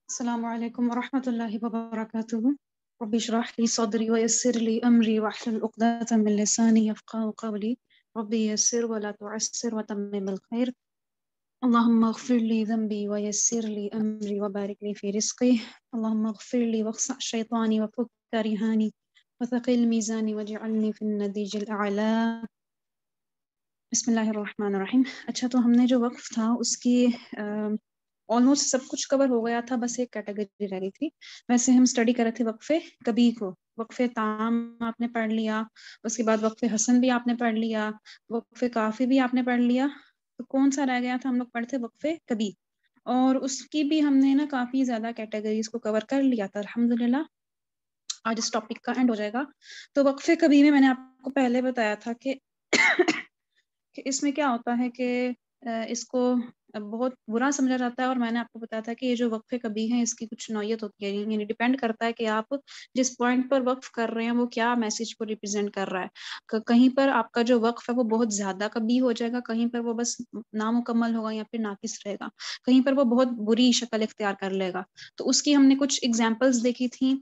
السلام علیکم ورحمۃ اللہ وبرکاتہ. رب اشرح لي صدري ويسر لي امري واحلل عقدة من لساني يفقهوا قولي. رب يسر ولا تعسر وتمم الخير. اللهم اغفر لي ذنبي ويسر لي امري وبارك لي في رزقي. اللهم اغفر لي واخسع شيطاني وفك رهاني وثقل ميزاني واجعلني في النضيج الاعلى. بسم اللہ الرحمن الرحیم. اچھا، تو ہم نے جو وقف تھا اس کی آلموسٹ سب کچھ کور ہو گیا تھا، بس ایک کیٹیگری رہ گئی تھی. ویسے ہم اسٹڈی کر رہے تھے وقفے کبھی کو. وقفے تام آپ نے پڑھ لیا، اس کے بعد وقفے حسن بھی آپ نے پڑھ لیا، وقفے کافی بھی آپ نے پڑھ لیا. تو کون سا رہ گیا تھا؟ ہم لوگ پڑھتے وقفے کبھی، اور اس کی بھی ہم نے نا کافی زیادہ کیٹیگریز کو کور کر لیا تھا الحمدللہ. آج اس ٹاپک کا اینڈ ہو جائے گا. تو وقفے کبھی میں نے آپ کو پہلے بتایا تھا کہ اس میں کیا ہوتا ہے کہ اس کو بہت برا سمجھا جاتا ہے، اور میں نے آپ کو بتایا تھا کہ یہ جو وقفے کبھی ہیں اس کی کچھ نوعیت ہوتی ہے، یعنی ڈیپینڈ کرتا ہے کہ آپ جس پوائنٹ پر وقف کر رہے ہیں وہ کیا میسج کو ریپرزینٹ کر رہا ہے. کہیں پر آپ کا جو وقف ہے وہ بہت زیادہ کبھی ہو جائے گا، کہیں پر وہ بس نامکمل ہوگا یا پھر ناقص رہے گا، کہیں پر وہ بہت بری شکل اختیار کر لے گا. تو اس کی ہم نے کچھ ایگزامپلس دیکھی تھیں،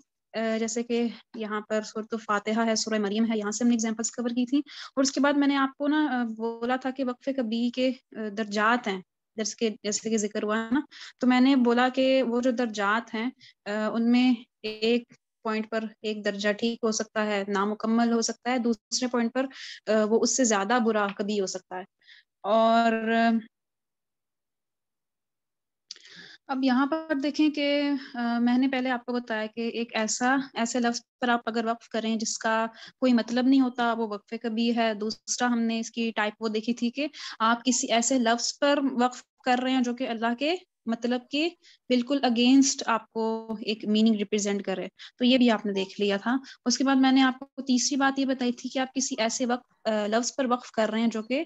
جیسے کہ یہاں پر سورۃ فاتحہ ہے، سورہ مریم ہے، یہاں سے ہم نے ایگزامپلس کور کی تھی. اور اس کے بعد میں نے آپ کو نا بولا تھا کہ وقفے کبھی کے درجات ہیں، جیسے کہ ذکر ہوا ہے نا. تو میں نے بولا کہ وہ جو درجات ہیں ان میں ایک پوائنٹ پر ایک درجہ ٹھیک ہو سکتا ہے، نامکمل ہو سکتا ہے، دوسرے پوائنٹ پر وہ اس سے زیادہ برا کبھی ہو سکتا ہے. اور اب یہاں پر دیکھیں کہ میں نے پہلے آپ کو بتایا کہ ایک ایسے لفظ پر آپ اگر وقف کریں جس کا کوئی مطلب نہیں ہوتا وہ وقفے کبھی ہے. دوسرا ہم نے اس کی ٹائپ وہ دیکھی تھی کہ آپ کسی ایسے لفظ پر وقف کر رہے ہیں جو کہ اللہ کے مطلب کے بالکل اگینسٹ آپ کو ایک میننگ ریپرزینٹ کرے، تو یہ بھی آپ نے دیکھ لیا تھا. اس کے بعد میں نے آپ کو تیسری بات یہ بتائی تھی کہ آپ کسی ایسے لفظ پر وقف کر رہے ہیں جو کہ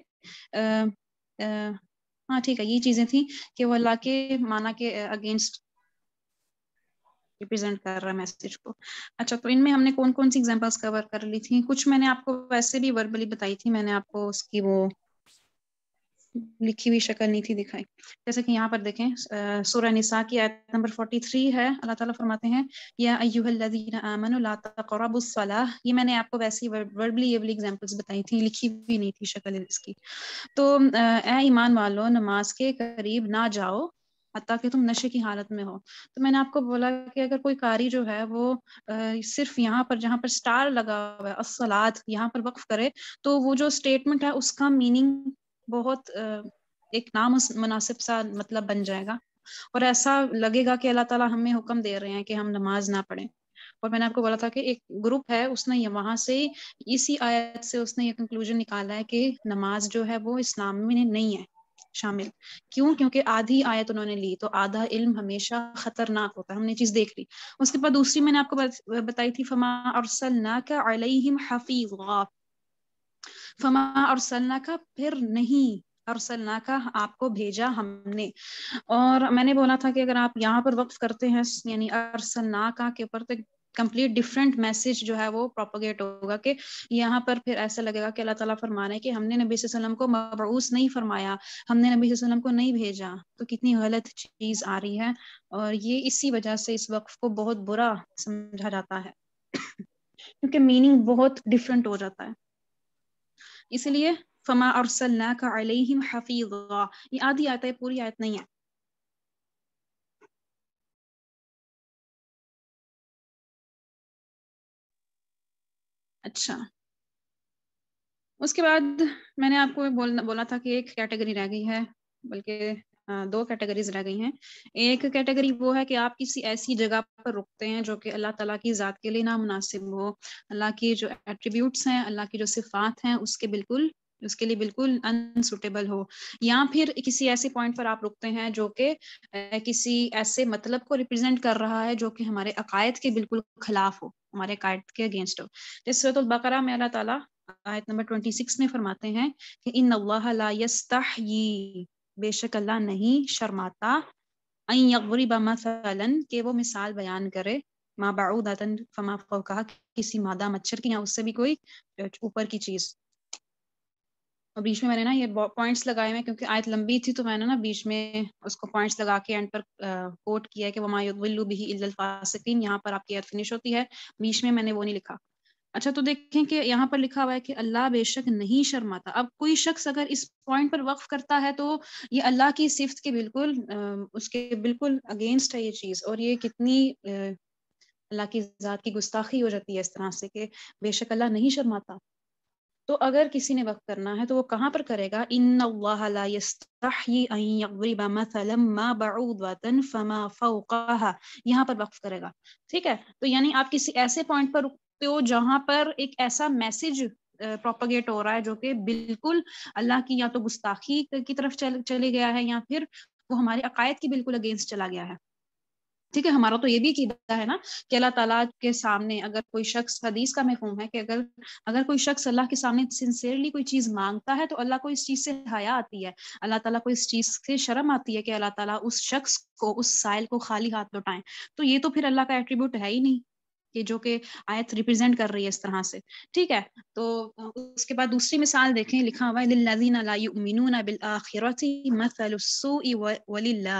ہاں ٹھیک ہے، یہ چیزیں تھیں کہ وہ اللہ کے معنی کے اگینسٹ ریپرزینٹ کر رہا ہے میسج کو. اچھا، تو ان میں ہم نے کون کون سی ایگزامپلس کور کر لی تھی؟ کچھ میں نے آپ کو ویسے بھی وربلی بتائی تھی، میں نے آپ کو اس کی وہ لکھی ہوئی شکل نہیں تھی دکھائی. جیسے کہ یہاں پر دیکھیں سورہ نساء کی آیت نمبر 43 ہے. اللہ تعالیٰ فرماتے ہیں یا ایھا الذین آمنوا لا تقربوا الصلاۃ. یہ میں نے آپ کو ویسی وربلی یہ والی ایگزامپلس بتائی تھی، لکھی ہوئی نہیں تھی شکل اس کی. تو اے ایمان والو، نماز کے قریب نہ جاؤ حتیٰ کہ تم نشے کی حالت میں ہو. تو میں نے آپ کو بولا کہ اگر کوئی قاری جو ہے وہ صرف یہاں پر جہاں پر سٹار لگا ہوا ہے الصلاۃ یہاں پر وقف کرے تو وہ جو سٹیٹمنٹ ہے اس کا میننگ بہت ایک نامناسب سا مطلب بن جائے گا، اور ایسا لگے گا کہ اللہ تعالیٰ ہمیں حکم دے رہے ہیں کہ ہم نماز نہ پڑھیں. اور میں نے آپ کو بولا تھا کہ ایک گروپ ہے اس نے وہاں سے اسی آیت سے اس نے یہ کنکلوژن نکالا ہے کہ نماز جو ہے وہ اسلام میں نہیں ہے شامل. کیوں؟ کیونکہ آدھی آیت انہوں نے لی، تو آدھا علم ہمیشہ خطرناک ہوتا ہے، ہم نے چیز دیکھ لی. اس کے بعد دوسری میں نے آپ کو بتائی تھی فما ارسلناک علیہم حفیظا. فما ارسلناک پھر نہیں، ارسلناک آپ کو بھیجا ہم نے. اور میں نے بولا تھا کہ اگر آپ یہاں پر وقف کرتے ہیں یعنی ارسلناک کے اوپر تو کمپلیٹ ڈفرینٹ میسج جو ہے وہ پروپیگیٹ ہوگا، کہ یہاں پر پھر ایسا لگے گا کہ اللہ تعالیٰ فرما رہے ہیں کہ ہم نے نبی صلی اللہ علیہ وسلم کو مبعوث نہیں فرمایا، ہم نے نبی صلی اللہ علیہ وسلم کو نہیں بھیجا. تو کتنی غلط چیز آ رہی ہے، اور یہ اسی وجہ سے اس وقف کو بہت برا سمجھا جاتا ہے کیونکہ میننگ بہت ڈفرینٹ ہو جاتا ہے. اس لیے فما ارسلناک علیہم حفیظا یہ آدھی آیت ہے، پوری آیت نہیں ہے. اچھا، اس کے بعد میں نے آپ کو بولا تھا کہ ایک کیٹیگری رہ گئی ہے، بلکہ دو کیٹیگریز رہ گئی ہیں. ایک کیٹیگری وہ ہے کہ آپ کسی ایسی جگہ پر رکتے ہیں جو کہ اللہ تعالیٰ کی ذات کے لیے نامناسب ہو، اللہ کی جو ایٹریبیوٹس ہیں، اللہ کی جو صفات ہیں اس کے لیے بالکل انسوٹیبل ہو، یا پھر کسی ایسے پوائنٹ پر آپ رکتے ہیں جو کہ کسی ایسے مطلب کو ریپرزینٹ کر رہا ہے جو کہ ہمارے عقائد کے بالکل خلاف ہو، ہمارے عقائد کے اگینسٹ ہو. جس سورۃ البقرہ میں اللہ تعالیٰ آیت نمبر 26 میں فرماتے ہیں کہ ان اللہ لا یستحیی، بے شک اللہ نہیں شرماتا، ان یضرب مثلا کہ وہ مثال بیان کرے، ما بعودۃ فما فوقہا کسی مادہ مچھر کی یا اس سے بھی کوئی اوپر کی چیز. اور بیچ میں نے نا یہ پوائنٹس لگائے ہوئے کیونکہ آیت لمبی تھی تو میں نے نا بیچ میں اس کو پوائنٹس لگا کے اینڈ پر کوٹ کیا کہ وما یضل به الا الفاسقین، یہاں پر آپ کی آیت فنش ہوتی ہے، بیچ میں نے وہ نہیں لکھا۔ اچھا تو دیکھیں کہ یہاں پر لکھا ہوا ہے کہ اللہ بے شک نہیں شرماتا۔ اب کوئی شخص اگر اس پوائنٹ پر وقف کرتا ہے تو یہ اللہ کی صفت کے بالکل اس کے بالکل اگینسٹ ہے یہ چیز، اور یہ کتنی اللہ کی ذات کی گستاخی ہو جاتی ہے اس طرح سے کہ بے شک اللہ نہیں شرماتا۔ تو اگر کسی نے وقف کرنا ہے تو وہ کہاں پر کرے گا؟ ان اللہ لا یستحیی ان یضرب مثلا ما بعوضۃ فما فوقها، یہاں پر وقف کرے گا، ٹھیک ہے؟ تو یعنی آپ کسی ایسے پوائنٹ پر رکتے ہو جہاں پر ایک ایسا میسج پروپیگیٹ ہو رہا ہے جو کہ بالکل اللہ کی یا تو گستاخی کی طرف چلے گیا ہے یا پھر وہ ہمارے عقائد کی بالکل اگینسٹ چلا گیا ہے، ٹھیک ہے؟ ہمارا تو یہ بھی عقیدہ ہے نا کہ اللہ تعالیٰ کے سامنے اگر کوئی شخص، حدیث کا مفہوم ہے کہ اگر کوئی شخص اللہ کے سامنے سنسیئرلی کوئی چیز مانگتا ہے تو اللہ کو اس چیز سے حیا آتی ہے، اللہ تعالیٰ کو اس چیز سے شرم آتی ہے کہ اللہ تعالیٰ اس شخص کو، اس سائل کو خالی ہاتھ لوٹائیں۔ تو یہ تو پھر اللہ کا ایٹریبیوٹ ہے ہی نہیں کہ جو کہ آیت ریپرزینٹ کر رہی ہے اس طرح سے، ٹھیک ہے؟ تو اس کے بعد دوسری مثال دیکھیں، لکھا ہوا ہے للذین لا یؤمنون بالآخرۃ مثل السوء وللہ۔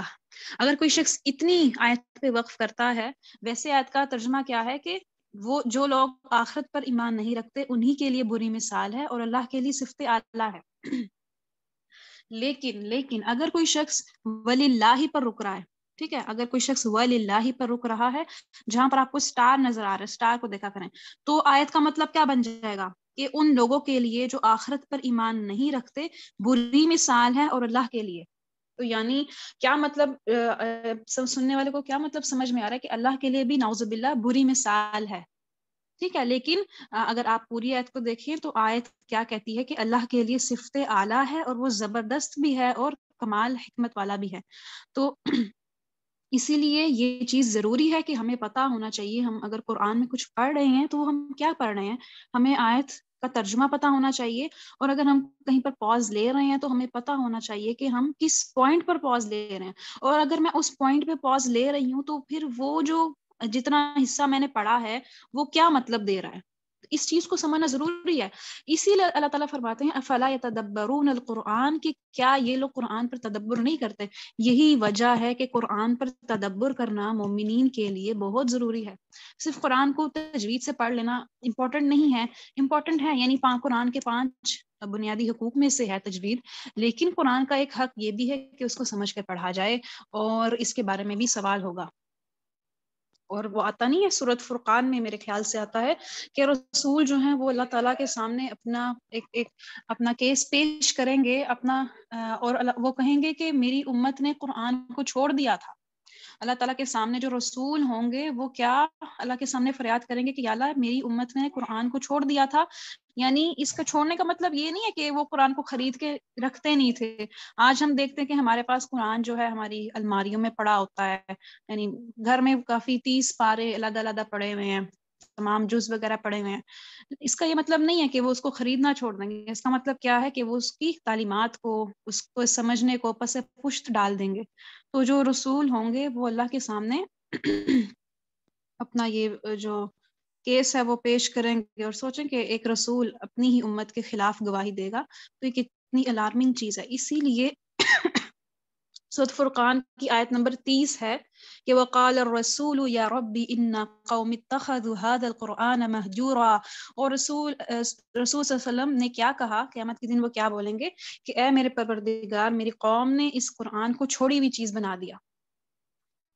اگر کوئی شخص اتنی آیت پہ وقف کرتا ہے، ویسے آیت کا ترجمہ کیا ہے کہ وہ جو لوگ آخرت پر ایمان نہیں رکھتے انہی کے لیے بری مثال ہے اور اللہ کے لیے صفت اعلیٰ ہے۔ لیکن اگر کوئی شخص وللہ پر رک رہا ہے، ٹھیک ہے، اگر کوئی شخص وللہ پر رک رہا ہے، جہاں پر آپ کو سٹار نظر آ رہا ہے، سٹار کو دیکھا کریں، تو آیت کا مطلب کیا بن جائے گا کہ ان لوگوں کے لیے جو آخرت پر ایمان نہیں رکھتے بری مثال ہے اور اللہ کے لیے۔ تو یعنی کیا مطلب سننے والے کو کیا مطلب سمجھ میں آ رہا ہے کہ اللہ کے لیے بھی نعوذ باللہ بری مثال ہے، ٹھیک ہے؟ لیکن اگر آپ پوری آیت کو دیکھیں تو آیت کیا کہتی ہے کہ اللہ کے لیے صفت اعلیٰ ہے اور وہ زبردست بھی ہے اور کمال حکمت والا بھی ہے۔ تو اسی لیے یہ چیز ضروری ہے کہ ہمیں پتہ ہونا چاہیے، ہم اگر قرآن میں کچھ پڑھ رہے ہیں تو ہم کیا پڑھ رہے ہیں، ہمیں آیت کا ترجمہ پتہ ہونا چاہیے، اور اگر ہم کہیں پر پاز لے رہے ہیں تو ہمیں پتہ ہونا چاہیے کہ ہم کس پوائنٹ پر پاز لے رہے ہیں، اور اگر میں اس پوائنٹ پہ پاز لے رہی ہوں تو پھر وہ جو جتنا حصہ میں نے پڑھا ہے وہ کیا مطلب دے رہا ہے، اس چیز کو سمجھنا ضروری ہے۔ اسی لیے اللہ تعالیٰ فرماتے ہیں افلا یتدبرون القرآن، کہ کیا یہ لوگ قرآن پر تدبر نہیں کرتے؟ یہی وجہ ہے کہ قرآن پر تدبر کرنا مومنین کے لیے بہت ضروری ہے۔ صرف قرآن کو تجوید سے پڑھ لینا امپورٹنٹ نہیں ہے، امپورٹنٹ ہے، یعنی قرآن کے 5 بنیادی حقوق میں سے ہے تجوید، لیکن قرآن کا ایک حق یہ بھی ہے کہ اس کو سمجھ کر پڑھا جائے، اور اس کے بارے میں بھی سوال ہوگا۔ اور وہ آتا نہیں ہے سورۃ فرقان میں، میرے خیال سے آتا ہے کہ رسول جو ہیں وہ اللہ تعالیٰ کے سامنے اپنا ایک اپنا کیس پیش کریں گے اپنا، اور وہ کہیں گے کہ میری امت نے قرآن کو چھوڑ دیا تھا۔ اللہ تعالیٰ کے سامنے جو رسول ہوں گے وہ کیا اللہ کے سامنے فریاد کریں گے کہ یا اللہ میری امت نے قرآن کو چھوڑ دیا تھا۔ یعنی اس کا چھوڑنے کا مطلب یہ نہیں ہے کہ وہ قرآن کو خرید کے رکھتے نہیں تھے۔ آج ہم دیکھتے ہیں کہ ہمارے پاس قرآن جو ہے ہماری الماریوں میں پڑا ہوتا ہے، یعنی گھر میں کافی 30 پارے علیحدہ علیحدہ پڑے ہوئے ہیں، تمام جز وغیرہ پڑے ہوئے ہیں۔ اس کا یہ مطلب نہیں ہے کہ وہ اس کو خریدنا چھوڑ دیں گے، اس کا مطلب کیا ہے کہ وہ اس کی تعلیمات کو، اس کو سمجھنے کو پس پشت ڈال دیں گے۔ تو جو رسول ہوں گے وہ اللہ کے سامنے اپنا یہ جو کیس ہے وہ پیش کریں گے، اور سوچیں کہ ایک رسول اپنی ہی امت کے خلاف گواہی دے گا، تو یہ کتنی الارمنگ چیز ہے۔ اسی لیے سورۃ فرقان کی آیت نمبر 30 ہے کہ وقال الرسول یا ربی ان قوم اتخذوا هذا القرآن مہجورا، اور رسول صلی اللہ علیہ وسلم نے کیا کہا، قیامت کے دن وہ کیا بولیں گے کہ اے میرے پروردگار، میری قوم نے اس قرآن کو چھوڑی ہوئی چیز بنا دیا،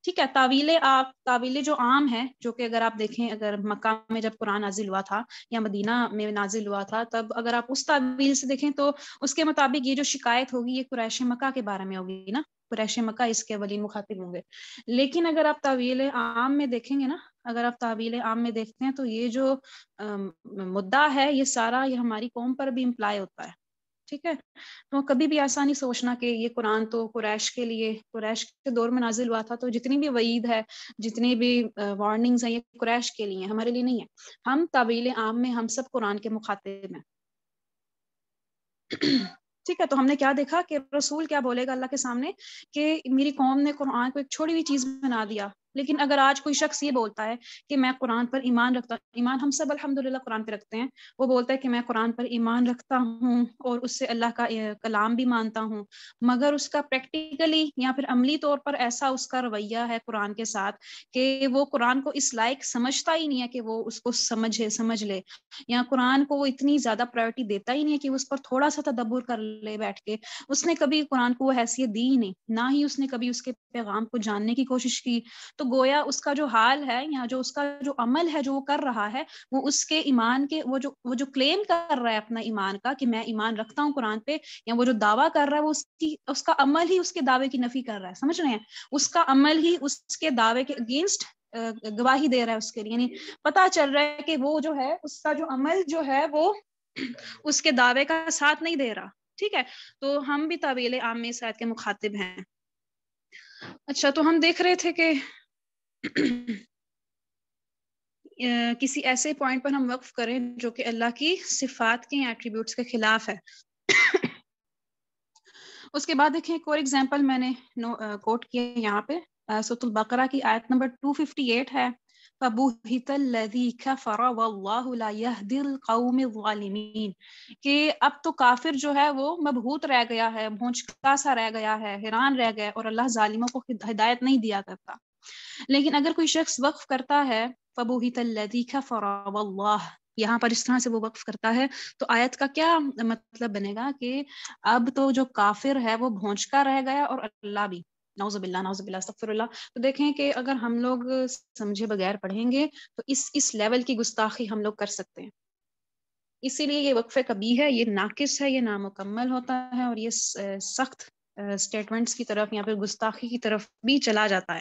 ٹھیک ہے؟ تعویلیں جو عام ہے، جو کہ اگر آپ دیکھیں، اگر مکہ میں جب قرآن نازل ہوا تھا یا مدینہ میں نازل ہوا تھا، تب اگر آپ اس تعویل سے دیکھیں تو اس کے مطابق یہ جو شکایت ہوگی یہ قریش مکہ کے بارے میں ہوگی نا، قریش مکہ اس کے اولین مخاطب ہوں گے۔ لیکن اگر آپ تعویل عام میں دیکھیں گے نا، اگر آپ تعویل عام میں دیکھتے ہیں تو یہ جو مدعا ہے یہ سارا یہ ہماری قوم پر بھی امپلائی ہوتا ہے، ٹھیک ہے؟ تو کبھی بھی ایسا نہیں سوچنا کہ یہ قرآن تو قریش کے لیے، قریش کے دور میں نازل ہوا تھا، تو جتنی بھی وعید ہے، جتنی بھی وارننگز ہیں، یہ قریش کے لیے ہیں، ہمارے لیے نہیں ہے۔ ہم تعویل عام میں ہم سب قرآن کے مخاطب ہیں، ٹھیک ہے؟ تو ہم نے کیا دیکھا کہ رسول کیا بولے گا اللہ کے سامنے کہ میری قوم نے قرآن کو ایک چھوڑی ہوئی چیز بنا دیا، لیکن اگر آج کوئی شخص یہ بولتا ہے کہ میں قرآن پر ایمان رکھتا ہوں، ایمان ہم سب الحمدللہ قرآن پہ رکھتے ہیں، وہ بولتا ہے کہ میں قرآن پر ایمان رکھتا ہوں اور اس سے اللہ کا کلام بھی مانتا ہوں، مگر اس کا پریکٹیکلی یا پھر عملی طور پر ایسا اس کا رویہ ہے قرآن کے ساتھ کہ وہ قرآن کو اس لائق سمجھتا ہی نہیں ہے کہ وہ اس کو سمجھ لے، یا قرآن کو وہ اتنی زیادہ پرائرٹی دیتا ہی نہیں ہے کہ اس پر تھوڑا سا تدبر کر لے بیٹھ کے، اس نے کبھی قرآن کو وہ حیثیت دی ہی نہیں، نہ ہی اس نے کبھی اس کے پیغام کو جاننے کی کوشش کی، تو گویا اس کا جو حال ہے یا جو اس کا جو عمل ہے جو وہ کر رہا ہے، وہ اس کے ایمان کے وہ جو کلیم کر رہا ہے اپنا ایمان کا کہ میں ایمان رکھتا ہوں قرآن پہ، یا وہ جو دعویٰ کر رہا ہے وہ اس کا عمل ہی اس کے دعوے کی نفی کر رہا ہے، سمجھ رہے ہیں؟ اس کا عمل ہی اس کے دعوے کے اگینسٹ گواہی دے رہا ہے اس کے لیے، یعنی پتا چل رہا ہے کہ وہ جو ہے اس کا جو عمل جو ہے وہ اس کے دعوے کا ساتھ نہیں دے رہا، ٹھیک ہے؟ تو ہم بھی طویل عام اس آیت کے مخاطب ہیں۔ اچھا، تو ہم دیکھ رہے تھے کہ کسی ایسے پوائنٹ پر ہم وقف کریں جو کہ اللہ کی صفات کے ایٹریبیوٹس کے خلاف ہے۔ اس کے بعد دیکھیں ایک اور ایگزامپل میں نے کوٹ کیا یہاں پہ، سورۃ البقرہ کی آیت نمبر 258 ہے، فَبُهِتَ الَّذِي كَفَرَ وَاللَّهُ لَا يَهْدِي الْقَوْمِ الظَّالِمِينَ، کہ اب تو کافر جو ہے وہ مبہوت رہ گیا ہے، بھونچکا سا رہ گیا ہے، حیران رہ گیا، اور اللہ ظالموں کو ہدایت نہیں دیا کرتا۔ لیکن اگر کوئی شخص وقف کرتا ہے فَبُهِتَ الَّذِي كَفَرَ وَاللَّهُ، یہاں پر اس طرح سے وہ وقف کرتا ہے، تو آیت کا کیا مطلب بنے گا کہ اب تو جو کافر ہے وہ بھونچکا رہ گیا اور اللہ بھی، نعوذ باللہ استغفر اللہ۔ تو دیکھیں کہ اگر ہم لوگ سمجھے بغیر پڑھیں گے تو اس لیول کی گستاخی ہم لوگ کر سکتے ہیں، اسی لیے یہ وقف کبھی ہے، یہ ناقص ہے، یہ نامکمل ہوتا ہے، اور یہ سخت سٹیٹمنٹس کی طرف یا پھر گستاخی کی طرف بھی چلا جاتا ہے۔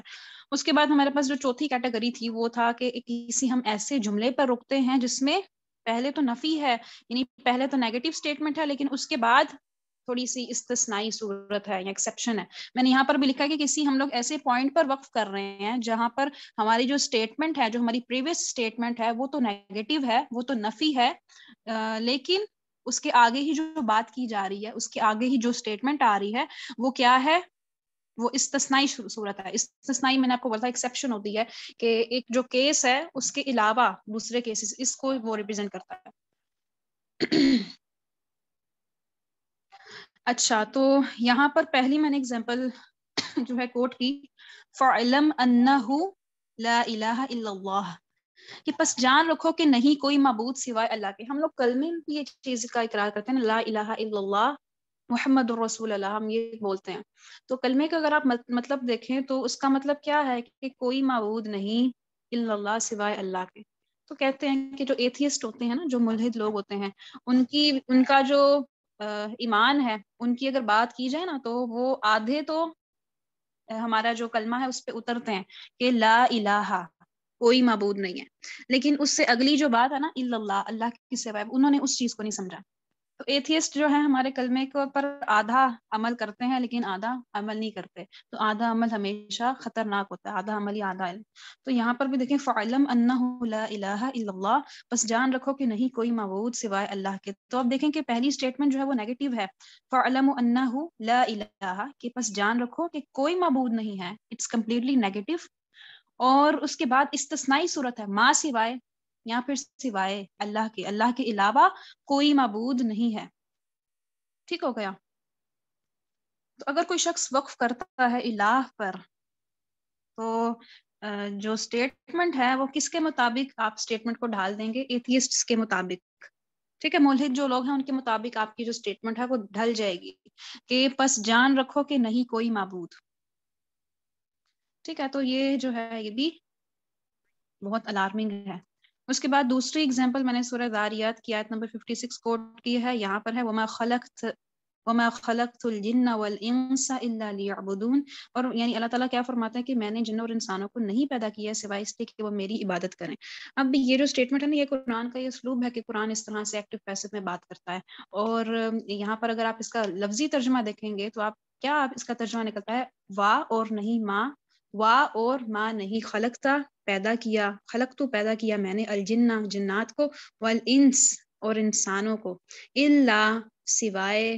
اس کے بعد ہمارے پاس جو چوتھی کیٹیگری تھی وہ تھا کہ کسی ہم ایسے جملے پر رکتے ہیں جس میں پہلے تو نفی ہے، یعنی پہلے تو نیگیٹو سٹیٹمنٹ ہے، لیکن اس کے بعد تھوڑی سی استثنائی صورت ہے یا ایکسیپشن ہے۔ میں نے یہاں پر بھی لکھا ہے کہ کسی ہم لوگ ایسے پوائنٹ پر وقف کر رہے ہیں جہاں پر ہماری جو سٹیٹمنٹ ہے، جو ہماری پریویس سٹیٹمنٹ ہے، وہ تو نیگیٹو ہے، وہ تو نفی ہے، لیکن اس کے آگے ہی جو بات کی جا رہی ہے، اس کے آگے ہی جو سٹیٹمنٹ آ رہی ہے وہ کیا ہے؟ وہ استثنائی صورت ہے۔ استثنائی میں نے آپ کو بولا ایکسیپشن ہوتی ہے کہ ایک جو کیس ہے اس کے علاوہ دوسرے کیسز، اس کو وہ ریپرزینٹ کرتا ہے۔ اچھا، تو یہاں پر پہلی میں نے اگزامپل جو ہے کوٹ کی، فَعْلَمْ أَنَّهُ لَا إِلَهَ إِلَّا اللَّهُ، کہ پس جان رکھو کہ نہیں کوئی معبود سوائے اللہ کے۔ ہم لوگ کلمے کی یہ چیز کا اقرار کرتے ہیں، لا الہ الا اللہ محمد الرسول اللہ، ہم یہ بولتے ہیں۔ تو کلمے کا اگر آپ مطلب دیکھیں تو اس کا مطلب کیا ہے کہ کوئی معبود نہیں الا اللہ، سوائے اللہ کے۔ تو کہتے ہیں کہ جو ایتھیسٹ ہوتے ہیں نا، جو ملحد لوگ ہوتے ہیں، ان کا جو ایمان ہے، ان کی اگر بات کی جائے نا تو وہ آدھے تو ہمارا جو کلمہ ہے اس پہ اترتے ہیں کہ لا الہ، کوئی معبود نہیں ہے، لیکن اس سے اگلی جو بات ہے نا الا اللہ، اللہ کے سوائے، انہوں نے اس چیز کو نہیں سمجھا۔ تو ایتھیسٹ جو ہے ہمارے کلمے کے پر آدھا عمل کرتے ہیں لیکن آدھا عمل نہیں کرتے، تو آدھا عمل ہمیشہ خطرناک ہوتا ہے، آدھا عمل ہی آدھا علم۔ تو یہاں پر بھی دیکھیں فَعْلَمْ أَنَّهُ لَا إِلَهَ إِلَّا اللَّهُ، بس جان رکھو کہ نہیں کوئی معبود سوائے اللہ کے۔ تو اب دیکھیں کہ پہلی سٹیٹمنٹ جو ہے وہ نیگیٹو ہے، فَعْلَمُ أَنَّهُ لَا إِلَهَ، کہ پس جان رکھو کہ کوئی معبود نہیں ہے، اٹس کمپلیٹلی نیگیٹو۔ اور اس کے بعد استثنائی صورت ہے، ما سوائے، یا پھر سوائے اللہ کے، اللہ کے علاوہ کوئی معبود نہیں ہے۔ ٹھیک ہو گیا؟ تو اگر کوئی شخص وقف کرتا ہے الہ پر، تو جو سٹیٹمنٹ ہے وہ کس کے مطابق آپ سٹیٹمنٹ کو ڈھال دیں گے؟ ایتھیسٹس کے مطابق، ٹھیک ہے؟ ملحد جو لوگ ہیں ان کے مطابق آپ کی جو سٹیٹمنٹ ہے وہ ڈھل جائے گی کہ پس جان رکھو کہ نہیں کوئی معبود، ٹھیک ہے؟ تو یہ جو ہے یہ بھی بہت الارمنگ ہے۔ اس کے بعد دوسری اگزامپل میں نے سورہ ذاریات کی آیت نمبر 56 کوٹ کی ہے، یہاں پر ہے وَمَا خَلَقْتُ الْجِنَّ وَالْإِنسَ إِلَّا لِيَعْبُدُونَ، اور یعنی اللہ تعالیٰ کیا فرماتا ہے کہ میں نے جنوں اور انسانوں کو نہیں پیدا کیا سوائے اس لیے کہ وہ میری عبادت کریں۔ اب یہ جو سٹیٹمنٹ ہے نا، یہ قرآن کا یہ اسلوب ہے کہ قرآن اس طرح سے ایکٹیو پیسو میں بات کرتا ہے، اور یہاں پر اگر آپ اس کا لفظی ترجمہ دیکھیں گے تو آپ اس کا ترجمہ نکلتا ہے وا اور نہیں ماں، وا اور ماں نہیں، خلقتا پیدا کیا، خلق تو پیدا کیا میں نے، الجنہ جنات کو، والانس اور انسانوں کو، الا سوائے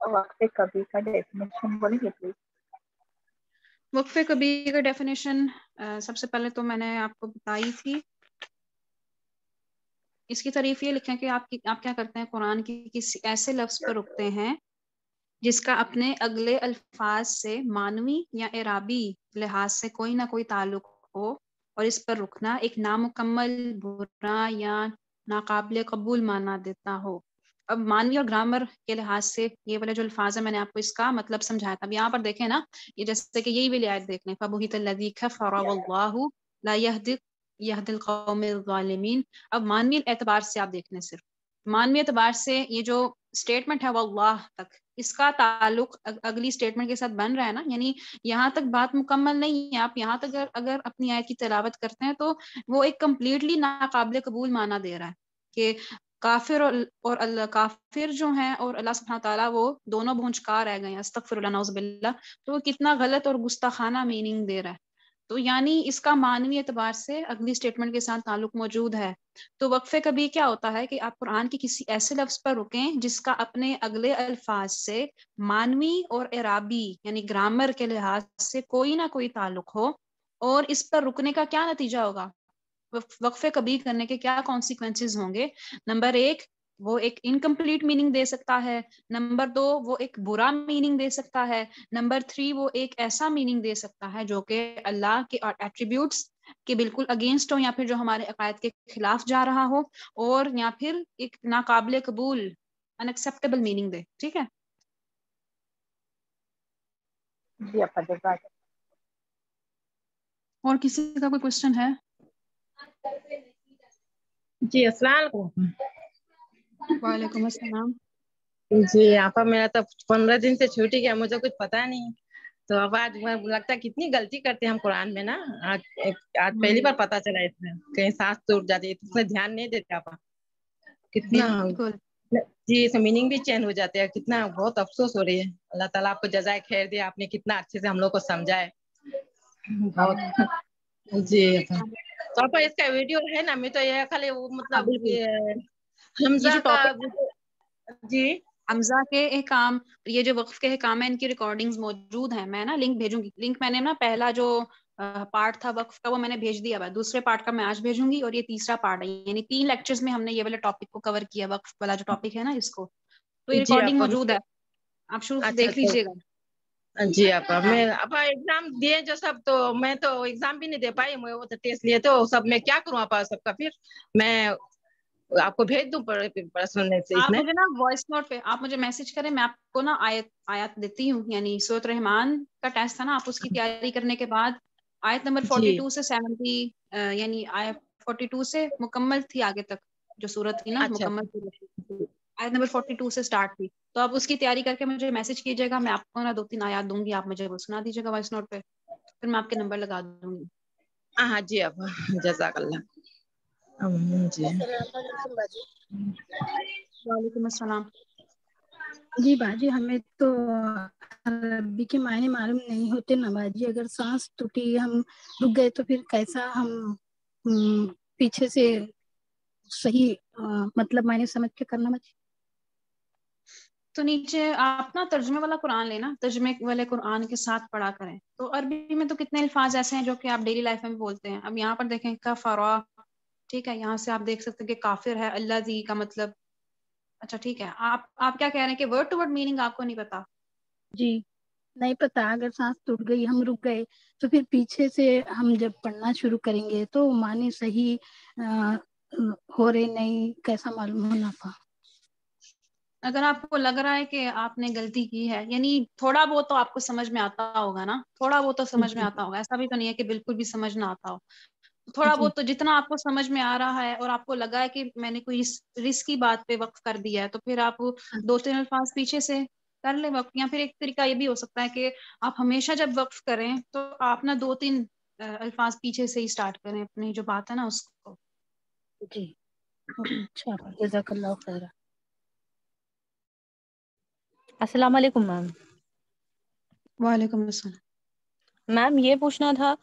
وقفے کبھی کا ڈیفینیشن بولیں گے پلیز؟ وقفے کبھی کا ڈیفینیشن سب سے پہلے تو میں نے آپ کو بتائی تھی. اس کی تعریف یہ لکھیں کہ آپ کیا کرتے ہیں، قرآن کی کسی ایسے لفظ پر رکتے ہیں جس کا اپنے اگلے الفاظ سے معنوی یا اعرابی لحاظ سے کوئی نہ کوئی تعلق ہو، اور اس پر رکنا ایک نامکمل، برا یا ناقابل قبول معنی دیتا ہو. اب معنوی اور گرامر کے لحاظ سے یہ والے جو الفاظ ہیں، میں نے آپ کو اس کا مطلب سمجھایا تھا. اب یہاں پر دیکھیں نا، یہ جیسے کہ یہی والی آیت دیکھ لیں، فَبُہِتَ الَّذِي كَفَرَ وَاللَّهُ لَا يَهْدِي الْقَوْمَ الظَّالِمِينَ. اب معنوی اعتبار سے آپ دیکھ لیں، صرف معنوی اعتبار سے یہ جو اسٹیٹمنٹ ہے واللہ تک، اس کا تعلق اگلی اسٹیٹمنٹ کے ساتھ بن رہا ہے نا، یعنی یہاں تک بات مکمل نہیں ہے. آپ یہاں تک اگر اپنی آیت کی تلاوت کرتے ہیں تو وہ ایک کمپلیٹلی ناقابل قبول معنی دے رہا ہے کہ کافر اور اللہ، کافر جو ہیں اور اللہ سبحانہ تعالیٰ، وہ دونوں بھونچکار رہ گئے ہیں، استغفر اللہ نعوذ باللہ. تو وہ کتنا غلط اور گستاخانہ میننگ دے رہا ہے. تو یعنی اس کا معنوی اعتبار سے اگلی اسٹیٹمنٹ کے ساتھ تعلق موجود ہے. تو وقفے کبھی کیا ہوتا ہے کہ آپ قرآن کے کسی ایسے لفظ پر رکیں جس کا اپنے اگلے الفاظ سے معنوی اور اعرابی یعنی گرامر کے لحاظ سے کوئی نہ کوئی تعلق ہو، اور اس پر رکنے کا کیا نتیجہ ہوگا، وقفے کبھی کرنے کے کیا کانسیکوینسز ہوں گے. نمبر 1، وہ ایک انکمپلیٹ میننگ دے سکتا ہے. نمبر 2، وہ ایک برا میننگ دے سکتا ہے. نمبر 3، وہ ایک ایسا میننگ دے سکتا ہے جو کہ اللہ کے ایٹریبیوٹس کے بالکل اگینسٹ ہو، یا پھر جو ہمارے عقائد کے خلاف جا رہا ہو، اور یا پھر ایک ناقابل قبول انیکسیپٹیبل میننگ دے. ٹھیک ہے؟ جی اپا جزاک. اور کسی کا کوئی کوشچن ہے؟ جی السلام علیکم. وعلیکم السلام. جی آپا، میرا تو 15 دن سے چھوٹ ہی گیا، مجھے کچھ پتا نہیں. تو اب آج لگتا ہے کتنی غلطی کرتے ہیں ہم قرآن میں نا. آج پہلی بار پتا چلا اس میں، کہیں سانس ٹوٹ جاتی ہے، اس میں دھیان نہیں دیتے آپا. کتنا بالکل. جی، اس میننگ بھی چینج ہو جاتے ہیں. کتنا بہت افسوس ہو رہی ہے. اللہ تعالیٰ آپ کو جزائے خیر دے، آپ نے کتنا اچھے سے ہم لوگ کو سمجھائے. بہت جی. تو آپا اس کا ویڈیو ہے نا، میں تو یہ خالی وہ مطلب بالکل. یہ حمزہ جو کا. ٹاپک جی حمزہ کے احکام، یہ جو وقف کے احکام ہیں، ان کی ریکارڈنگز موجود ہیں. میں نا لنک بھیجوں گی. لنک میں نے نا پہلا جو پارٹ تھا وقف کا، وہ میں نے بھیج دیا ہے. دوسرے پارٹ کا میں آج بھیجوں گی، اور یہ تیسرا پارٹ ہے. یعنی 3 لیکچرز میں ہم نے یہ والا ٹاپک کو کور کیا، وقف والا جو ٹاپک ہے نا اس کو. تو یہ جی ریکارڈنگ آپا. موجود ہے، آپ شروع سے اچھا دیکھ لیجیے گا. جی آپا. ہاں میں آپا ایگزام دیے جو سب، تو میں تو ایگزام بھی نہیں دے پائی. میں وہ تو ٹیسٹ لیے تو سب. میں کیا کروں آپا سب کا؟ پھر میں آپ کو بھیج دوں پرسنل سے اس آپ میں. مجھے نا وائس نوٹ پہ آپ مجھے میسج کریں، میں آپ کو نا آیت دیتی ہوں. یعنی سورۃ رحمان کا ٹیسٹ تھا نا، آپ اس کی تیاری کرنے کے بعد آیت نمبر جی 42 سے 70، یعنی آیت 42 سے مکمل تھی آگے تک جو سورت تھی نا، اچھا مکمل تھی. آیت نمبر 42 سے سٹارٹ تھی. تو آپ اس کی تیاری کر کے مجھے میسج کیجیے گا. میں آپ کو نا 2-3 آیات دوں گی، آپ مجھے وہ سنا دیجیے گا وائس نوٹ پہ، پھر میں آپ کے نمبر لگا دوں گی. ہاں جی آپا، جزاک اللہ. جی وعلیکم السلام. جی باجی، ہمیں تو عربی کے معنی معلوم نہیں ہوتے نا باجی. اگر سانس ٹوٹی، ہم رک گئے، تو پھر کیسا ہم پیچھے سے صحیح مطلب معنی سمجھ کے کرنا باجی؟ تو نیچے آپ نا ترجمے والا قرآن لینا، ترجمے والے قرآن کے ساتھ پڑھا کریں. تو عربی میں تو کتنے الفاظ ایسے ہیں جو کہ آپ ڈیلی لائف میں بھی بولتے ہیں. اب یہاں پر دیکھیں کفرا، ٹھیک ہے، یہاں سے آپ دیکھ سکتے ہیں کہ کافر ہے. اللہ زی کا مطلب، اچھا ٹھیک ہے. آپ کیا کہہ رہے ہیں کہ ورڈ ٹو ورڈ میننگ آپ کو نہیں پتا؟ جی نہیں پتا. اگر سانس ٹوٹ گئی، ہم رک گئے، تو پھر پیچھے سے ہم جب پڑھنا شروع کریں گے تو معنی صحیح ہو رہے نہیں، کیسا معلوم ہونا تھا. اگر آپ کو لگ رہا ہے کہ آپ نے غلطی کی ہے، یعنی تھوڑا بہت تو آپ کو سمجھ میں آتا ہوگا نا، تھوڑا بہت تو سمجھ میں جی آتا ہوگا. ایسا بھی تو نہیں ہے کہ بالکل بھی سمجھ نہ آتا ہو. تھوڑا جی بہت تو جتنا آپ کو سمجھ میں آ رہا ہے، اور آپ کو لگا ہے کہ میں نے کوئی رسک کی بات پہ وقف کر دیا ہے، تو پھر آپ 2-3 الفاظ پیچھے سے کر لیں وقف. یا پھر ایک طریقہ یہ بھی ہو سکتا ہے کہ آپ ہمیشہ جب وقف کریں تو آپ نا 2-3 الفاظ پیچھے سے ہی اسٹارٹ کریں اپنی جو بات ہے نا اس کو. جی اچھا، جزاک اللہ خیر. السلام علیکم میم. وعلیکم السلام. میم یہ پوچھنا تھا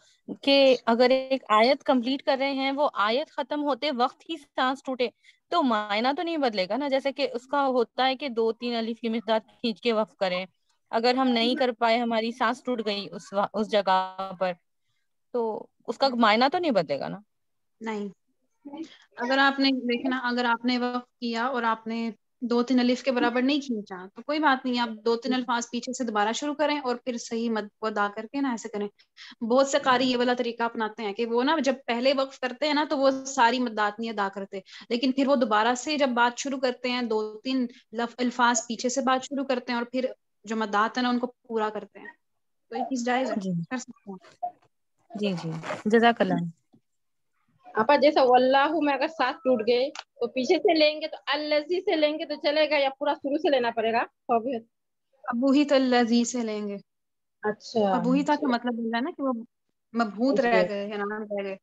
کہ اگر ایک آیت کمپلیٹ کر رہے ہیں، وہ آیت ختم ہوتے وقت ہی سانس ٹوٹے، تو معنی تو نہیں بدلے گا نا. جیسے کہ اس کا ہوتا ہے کہ 2-3 الف کی مقدار کھینچ کے وقف کریں. اگر ہم نہیں کر پائے, ہماری سانس ٹوٹ گئی اس جگہ پر, تو اس کا معنی تو نہیں بدلے گا نا. نہیں, اگر آپ نے دیکھے نا, اگر آپ نے وقف کیا اور آپ نے 2-3 الف کے برابر نہیں کھینچا تو کوئی بات نہیں, آپ 2-3 الفاظ پیچھے سے دوبارہ شروع کریں اور پھر صحیح مد کو ادا کر کے نا ایسے کریں. بہت سے قاری یہ والا طریقہ اپناتے ہیں کہ وہ نا جب پہلے وقف کرتے ہیں نا تو وہ ساری مدات نہیں ادا کرتے, لیکن پھر وہ دوبارہ سے جب بات شروع کرتے ہیں 2-3 الفاظ پیچھے سے بات شروع کرتے ہیں اور پھر جو مدات ہیں نا ان کو پورا کرتے ہیں. تو یہ چیز جائز ہے, جی کر سکتے ہیں. جی جی, جزاک اللہ. آپا جیسا واللہ میں اگر سانس ٹوٹ گئے تو پیچھے سے لیں گے تو الذی سے لیں گے تو چلے گا, یا پورا شروع سے لینا پڑے گا؟ ابوہیت الذی سے لیں گے. اچھا ابوہیت کا مطلب یہ ہے نا کہ وہ مبہوت رہ گئے, حیران رہ گئے.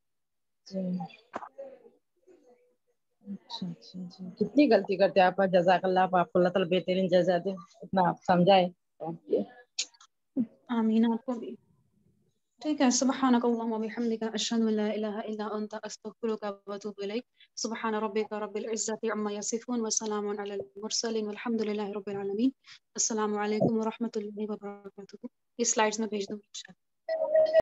اچھا اچھا اچھا, کتنی غلطی کرتے ہیں آپ, جزاک اللہ, آپ کو اللہ تعالی بہترین جزا دے, اتنا آپ سمجھائے. آمین, آپ کو بھی. ٹھیک ہے, سبحانک اللہم و بحمدک, اشہد ان لا الہ الا انت, استغفرک و اتوب الیک. سبحان ربک رب العزة عما یصفون وسلام علی المرسلین والحمد للہ رب العالمین. السلام علیکم و رحمۃ اللہ وبرکاتہ. یہ سلائڈز میں بھیج دوں.